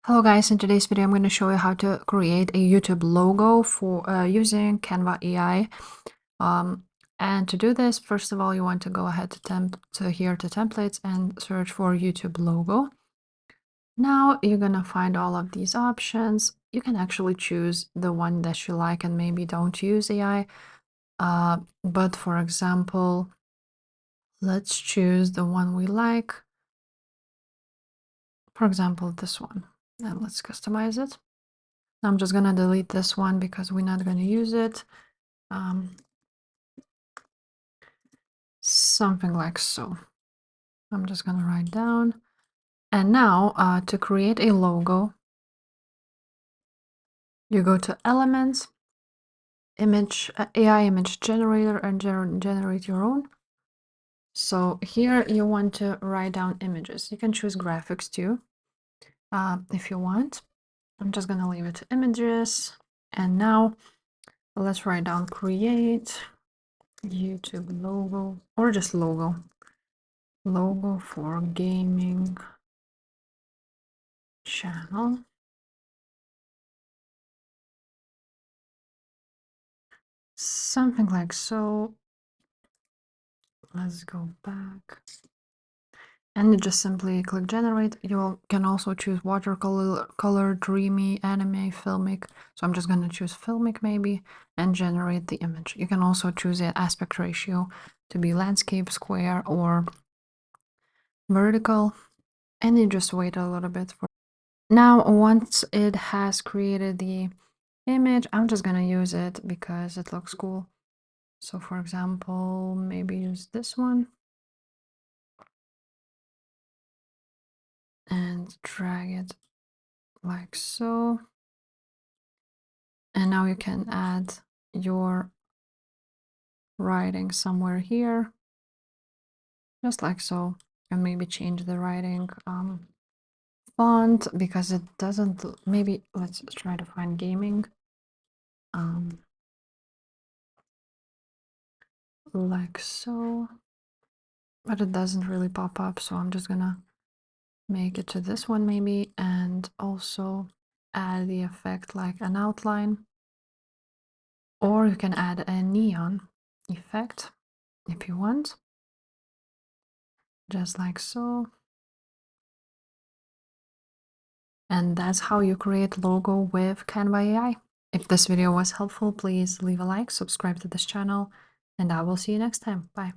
Hello guys, in today's video I'm going to show you how to create a YouTube logo for using Canva AI. And to do this, first of all, you want to go ahead to here to templates and search for YouTube logo. Now you're going to find all of these options. You can actually choose the one that you like and maybe don't use AI. But for example, let's choose the one we like. For example, this one, and let's customize it. I'm just gonna delete this one because we're not gonna use it. Something like so. I'm just gonna write down. And now to create a logo, you go to Elements, Image, AI Image Generator, and generate your own. So here you want to write down images. You can choose graphics too, if you want. I'm just gonna leave it to images. And now let's write down create YouTube logo, or just logo for gaming channel. Something like so. Let's go back. And you just simply click generate. You can also choose watercolor, dreamy, anime, filmic. So I'm just going to choose filmic maybe and generate the image. You can also choose the aspect ratio to be landscape, square, or vertical. And you just wait a little bit for. Now, once it has created the image, I'm just going to use it because it looks cool. So for example, maybe use this one. And drag it like so. And now you can add your writing somewhere here, just like so. And maybe change the writing font because it doesn't, maybe let's try to find gaming. Like so. But it doesn't really pop up, so I'm just gonna make it to this one maybe, and also add the effect like an outline. Or you can add a neon effect if you want, just like so. And that's how you create logo with Canva AI. If this video was helpful, please leave a like, subscribe to this channel, and I will see you next time. Bye.